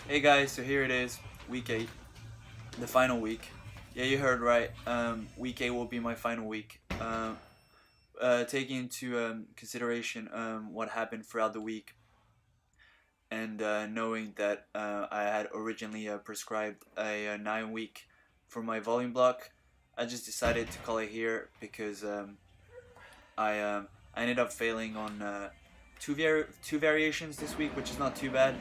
Hey guys, so here it is, week 8, the final week. Yeah, you heard right. Week 8 will be my final week. Taking into consideration what happened throughout the week, and knowing that I had originally prescribed a 9 week for my volume block, I just decided to call it here because I ended up failing on two variations this week, which is not too bad,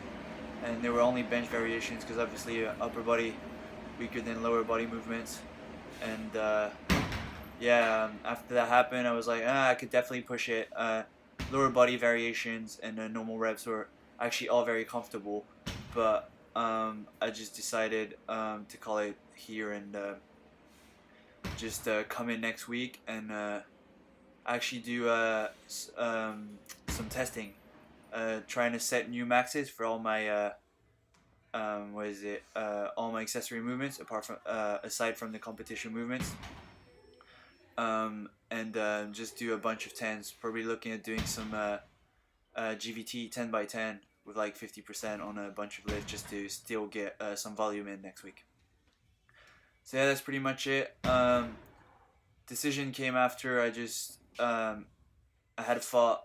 and they were only bench variations because obviously upper body weaker than lower body movements, and after that happened, I was like, I could definitely push it. Lower body variations and normal reps were actually all very comfortable, but I just decided to call it here and just come in next week and actually do some testing, trying to set new maxes for all my all my accessory movements apart from aside from the competition movements, and just do a bunch of tens. Probably looking at doing some GVT 10 by 10 with like 50% on a bunch of lifts just to still get some volume in next week. So yeah, that's pretty much it. Decision came after I had fought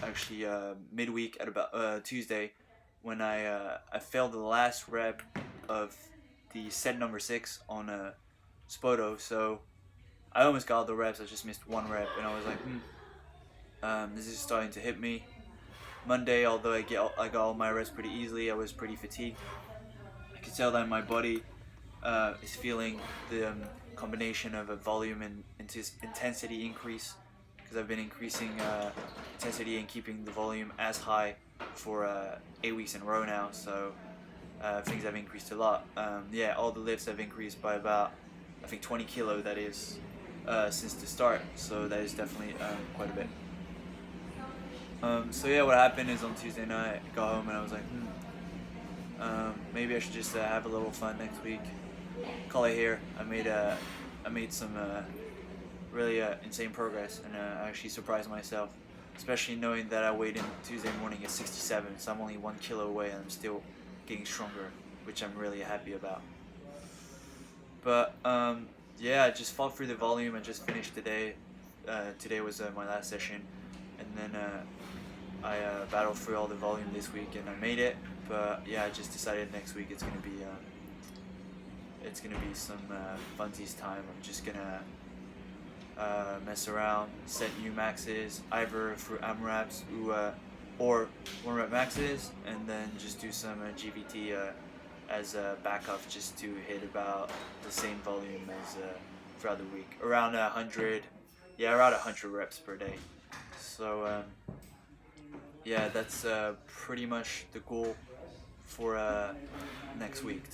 actually midweek at about Tuesday when I failed the last rep of the set number 6 on Spoto. So I almost got all the reps. I just missed one rep, and I was like, this is starting to hit me. Monday, although I got all my reps pretty easily, I was pretty fatigued. I could tell that my body is feeling the combination of a volume and intensity increase, because I've been increasing intensity and keeping the volume as high for 8 weeks in a row now. So things have increased a lot. All the lifts have increased by about, I think, 20 kilo. That is since the start. So that is definitely quite a bit. What happened is on Tuesday night, I got home and I was like, maybe I should just have a little fun next week. Call it here. I made some really insane progress, and I actually surprised myself, especially knowing that I weighed in Tuesday morning at 67, so I'm only 1 kilo away and I'm still getting stronger, which I'm really happy about. But I just fought through the volume. I just finished today. Today was my last session, and then I battled through all the volume this week and I made it. But yeah, I just decided next week it's gonna be some funsies time. I'm just gonna mess around, set new maxes either through AMRAPs or 1 rep maxes, and then just do some GVT as a backup just to hit about the same volume as throughout the week, around 100 reps per day. So that's pretty much the goal for next week.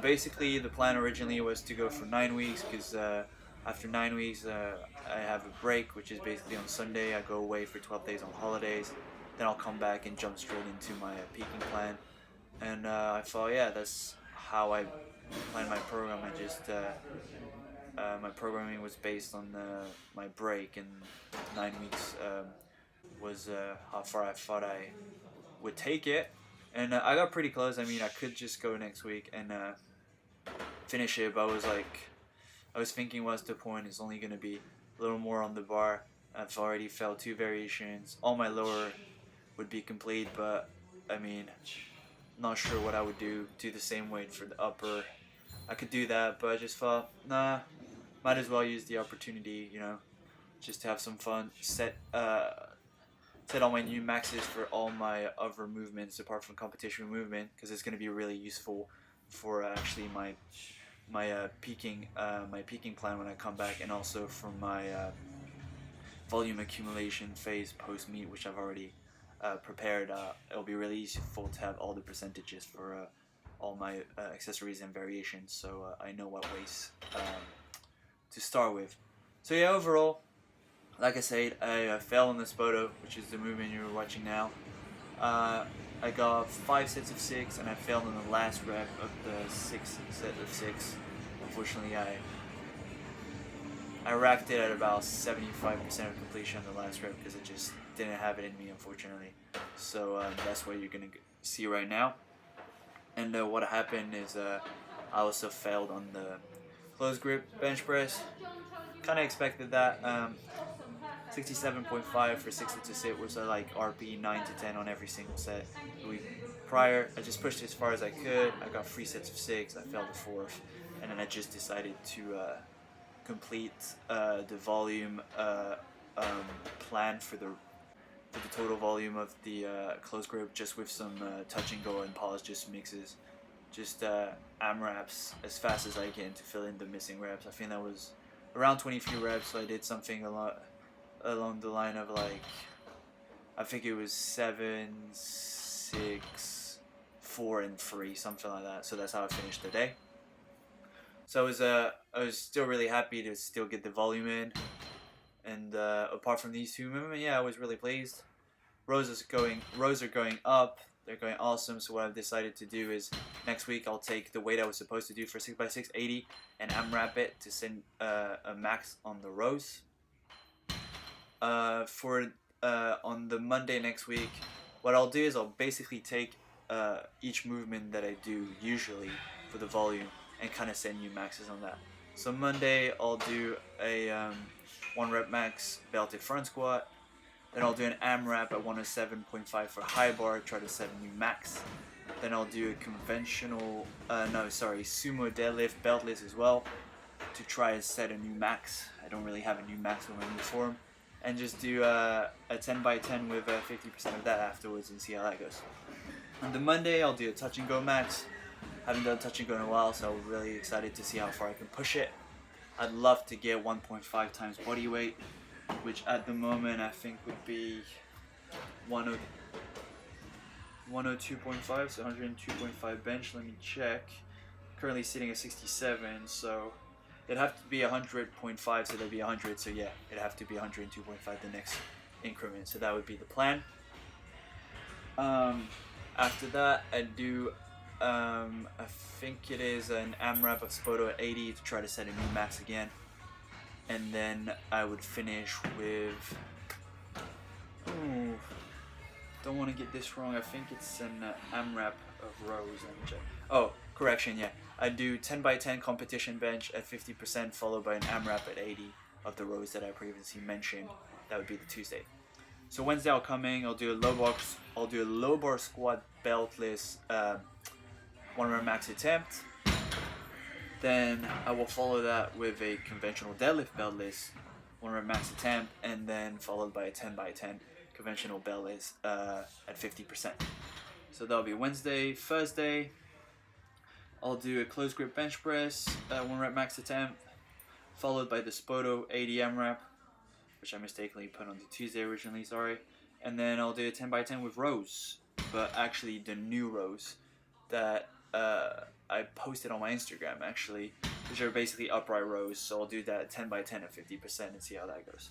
Basically, the plan originally was to go for 9 weeks, because after 9 weeks I have a break, which is basically on Sunday. I go away for 12 days on holidays, then I'll come back and jump straight into my peaking plan. And I thought, that's how I planned my program. I just my programming was based on my break, and 9 weeks was how far I thought I would take it, and I got pretty close. I mean, I could just go next week and finish it, but I was thinking, what's the point? It's only gonna be a little more on the bar. I've already felt 2 variations. All my lower would be complete, but I mean, not sure what I would do the same weight for the upper. I could do that, but I just thought, nah, might as well use the opportunity, just to have some fun. Set all my new maxes for all my other movements apart from competition movement, because it's going to be really useful for actually my peaking plan when I come back, and also for my volume accumulation phase post meet, which I've already prepared. It'll be really useful to have all the percentages for all my accessories and variations, so I know what weights to start with. So yeah, overall, like I said, I fell on the Spoto, which is the movement you're watching now. I got 5 sets of 6, and I failed on the last rep of the 6th set of 6. Unfortunately, I racked it at about 75% of completion on the last rep, because it just didn't have it in me, unfortunately. So that's what you're gonna see right now. And what happened is I also failed on the close grip bench press. Kind of expected that. 67.5 for 60 to sit was like RP 9 to 10 on every single set. The week prior, I just pushed as far as I could. I got 3 sets of 6. I failed the 4th, and then I just decided to complete the volume plan for the total volume of the close grip, just with some touch and go and pause, just mixes, just AMRAPs as fast as I can to fill in the missing reps. I think that was around 23 reps, so I did something a lot along the line of like, I think it was 7, 6, 4, and 3, something like that. So that's how I finished the day. So I was still really happy to still get the volume in, and apart from these two movements, yeah, I was really pleased. Rows are going up. They're going awesome. So what I've decided to do is next week I'll take the weight I was supposed to do for 6x6 80 and AMRAP it to send a max on the rows. On the Monday next week, what I'll do is I'll basically take each movement that I do usually for the volume and kind of send new maxes on that. So Monday I'll do a 1 rep max belted front squat. Then I'll do an AMRAP at 107.5 for high bar, try to set a new max. Then I'll do a conventional, sumo deadlift beltless as well to try and set a new max. I don't really have a new max in my new form. And just do a 10x10 with 50% of that afterwards and see how that goes. On the Monday, I'll do a touch and go max. Haven't done touch and go in a while, so I'm really excited to see how far I can push it. I'd love to get 1.5 times body weight, which at the moment I think would be 102.5, so 102.5 bench. Let me check. Currently sitting at 67, so it'd have to be 100.5, so that'd be 100. So yeah, it'd have to be 102.5 the next increment. So that would be the plan. After that, I do I think it is an AMRAP of Spoto at 80 to try to set a new max again. And then I would finish with, don't want to get this wrong, I think it's an AMRAP of rows. Let me check. Oh, correction, yeah. I do 10x10 competition bench at 50% followed by an AMRAP at 80 of the rows that I previously mentioned. That would be the Tuesday. So Wednesday I'll come in, I'll do a low bar squat beltless 1 rep max attempt. Then I will follow that with a conventional deadlift beltless 1 rep max attempt, and then followed by a 10x10 conventional beltless at 50%. So that'll be Wednesday. Thursday, I'll do a close grip bench press 1 rep max attempt, followed by the Spoto 80 AMRAP, which I mistakenly put on the Tuesday originally, sorry. And then I'll do a 10x10 with rows, but actually the new rows that I posted on my Instagram actually, which are basically upright rows. So I'll do that 10x10 at 50% and see how that goes.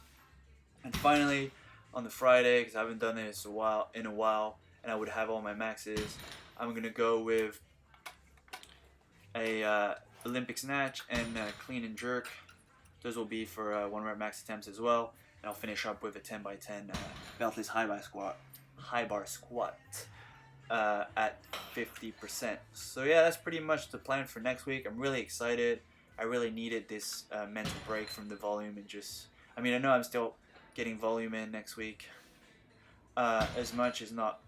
And finally, on the Friday, because I haven't done this in a while, and I would have all my maxes, I'm gonna go with a Olympic snatch and clean and jerk. Those will be for 1 rep max attempts as well. And I'll finish up with a 10x10 beltless high bar squat at 50%. So yeah, that's pretty much the plan for next week. I'm really excited. I really needed this mental break from the volume and just, I mean, I know I'm still getting volume in next week, as much as not,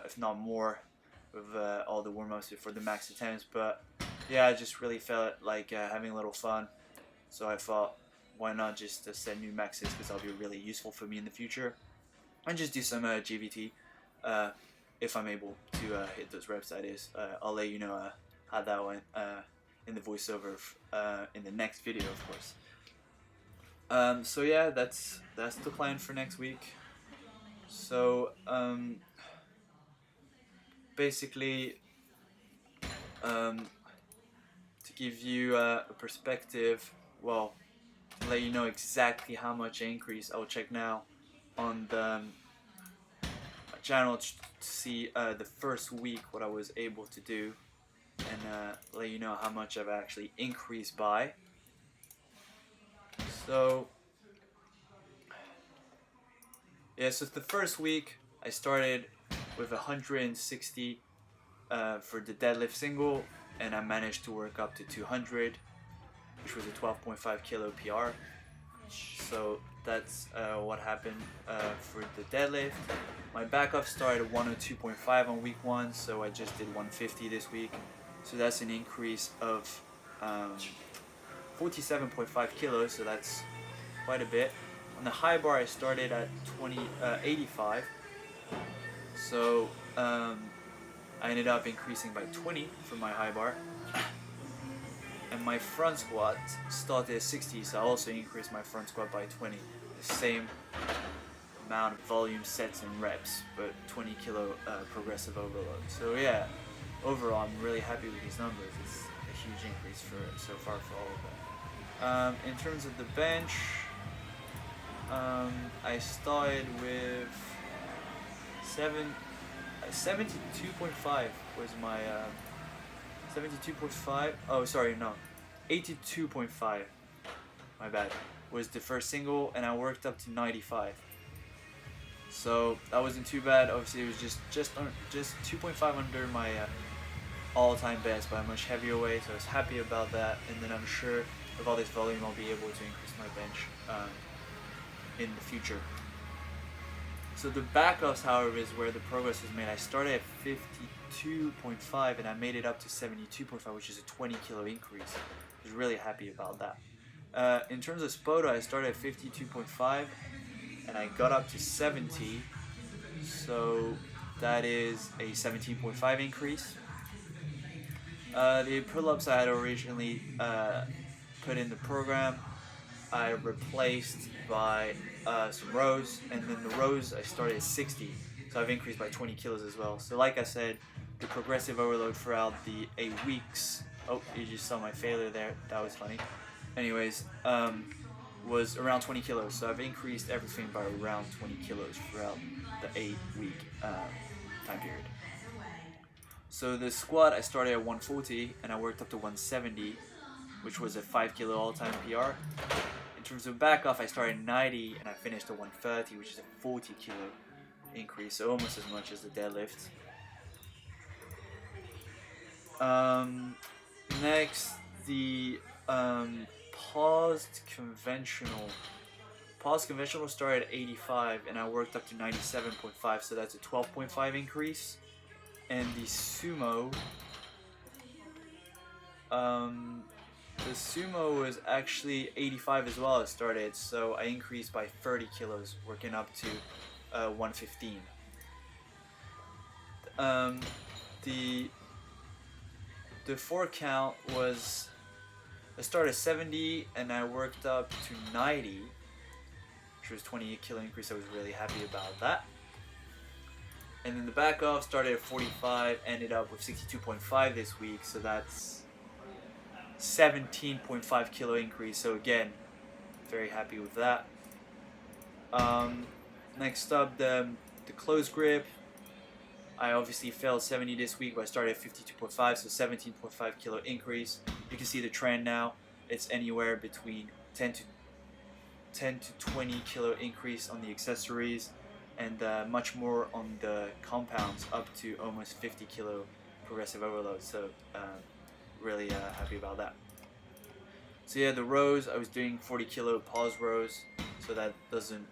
if not more, with all the warm-ups before the max attempts. But yeah, I just really felt like having a little fun. So I thought, why not just set new maxes, because that'll be really useful for me in the future, and just do some GVT if I'm able to hit those reps. That is, I'll let you know how that went in the voiceover in the next video, of course. So yeah, that's the plan for next week. So basically, to give you a perspective, well, to let you know exactly how much increase, I'll check now on the channel to see the first week what I was able to do, and let you know how much I've actually increased by. So yeah, so the first week I started with 160 for the deadlift single, and I managed to work up to 200, which was a 12.5 kilo PR. So that's what happened for the deadlift. My back off started 102.5 on week 1, so I just did 150 this week. So that's an increase of 47.5 kilos, so that's quite a bit. On the high bar, I started at 85, so I ended up increasing by 20 for my high bar. And my front squat started at 60, so I also increased my front squat by 20. The same amount of volume, sets, and reps, but 20 kilo progressive overload. So yeah, overall I'm really happy with these numbers. It's a huge increase so far for all of them. In terms of the bench, I started with 72.5 was my 72.5. Oh, sorry, no, 82.5. My bad. Was the first single, and I worked up to 95. So that wasn't too bad. Obviously, it was just 2.5 under my all-time best by a much heavier weight. So I was happy about that. And then I'm sure with all this volume, I'll be able to increase my bench in the future. So the backups, however, is where the progress was made. I started at 52.5 and I made it up to 72.5, which is a 20 kilo increase. I was really happy about that. In terms of Spoto, I started at 52.5 and I got up to 70, so that is a 17.5 increase. The pull-ups I had originally put in the program, I replaced by some rows, and then the rows I started at 60, so I've increased by 20 kilos as well. So like I said, the progressive overload throughout the 8 weeks, oh, you just saw my failure there, that was funny. Anyways, was around 20 kilos, so I've increased everything by around 20 kilos throughout the 8-week time period. So the squat, I started at 140 and I worked up to 170, which was a 5 kilo all-time PR. In terms of back off, I started at 90 and I finished at 130, which is a 40 kilo increase, so almost as much as the deadlift. Next, the paused conventional. Paused conventional started at 85 and I worked up to 97.5, so that's a 12.5 increase. And the sumo, the sumo was actually 85 as well. It started, so I increased by 30 kilos, working up to 115. The 4 count was, I started at 70 and I worked up to 90, which was 28 kilo increase. I was really happy about that. And then the back off started at 45, ended up with 62.5 this week, so that's 17.5 kilo increase. So again, very happy with that. Next up, the close grip. I obviously failed 70 this week, but I started at 52.5, so 17.5 kilo increase. You can see the trend now. It's anywhere between 10 to 20 kilo increase on the accessories, and much more on the compounds, up to almost 50 kilo progressive overload. So really happy about that. So yeah, the rows, I was doing 40 kilo pause rows, so that doesn't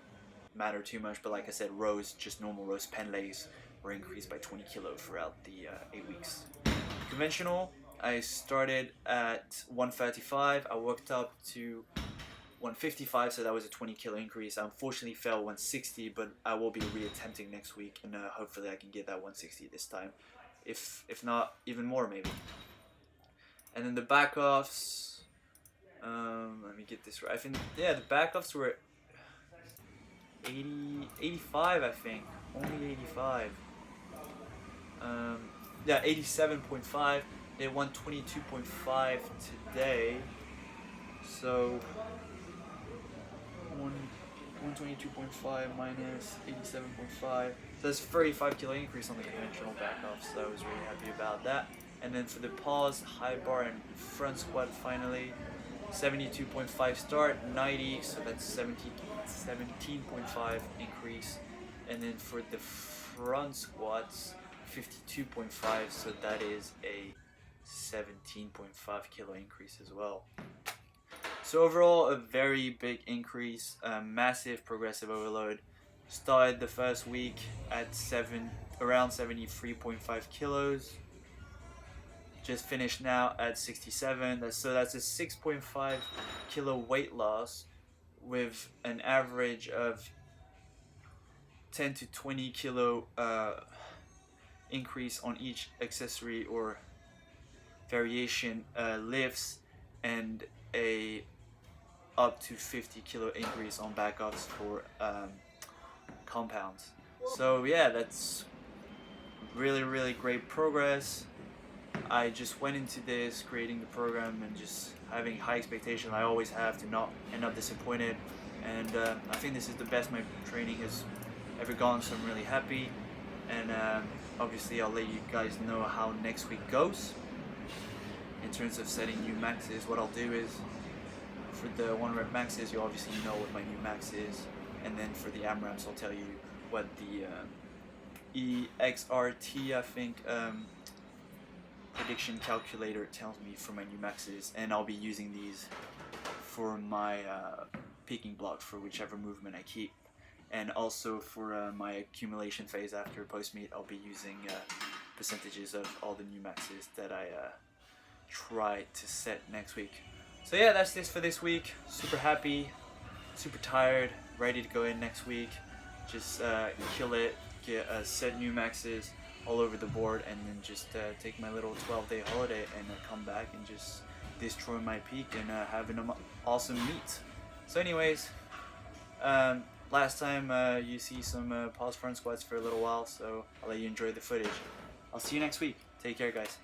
matter too much, but like I said, rows, just normal rows, pen legs, were increased by 20 kilo throughout the 8 weeks. Conventional, I started at 135, I worked up to 155, so that was a 20 kilo increase. I unfortunately failed 160, but I will be reattempting next week, and hopefully I can get that 160 this time, if not even more maybe. And then the back offs, let me get this right. I think, yeah, the back offs were 85, I think, only 85. Yeah, 87.5. They won 22.5 today, so 122.5 minus 87.5. So that's a 35 kilo increase on the conventional back off, so I was really happy about that. And then for the pause, high bar, and front squat, finally, 72.5 start, 90, so that's 17.5 increase. And then for the front squats, 52.5, so that is a 17.5 kilo increase as well. So overall, a very big increase, massive progressive overload. Started the first week at around 73.5 kilos. Just finished now at 67. That's a 6.5 kilo weight loss with an average of 10 to 20 kilo increase on each accessory or variation lifts, and a up to 50 kilo increase on backups for compounds. So yeah, that's really great progress. I just went into this creating the program and just having high expectations. I always have to not end up disappointed, and I think this is the best my training has ever gone, so I'm really happy. And obviously I'll let you guys know how next week goes. In terms of setting new maxes, what I'll do is for the 1 rep maxes, you obviously know what my new max is, and then for the AMRAPs I'll tell you what the EXRT, I think, prediction calculator tells me for my new maxes, and I'll be using these for my peaking block for whichever movement I keep, and also for my accumulation phase after post meet I'll be using percentages of all the new maxes that I try to set next week. So yeah, that's this for this week. Super happy, super tired, ready to go in next week. Just kill it, get set new maxes all over the board, and then just take my little 12-day holiday and come back and just destroy my peak and have an awesome meet. So anyways, last time you see some pause front squats for a little while, so I'll let you enjoy the footage. I'll see you next week. Take care, guys.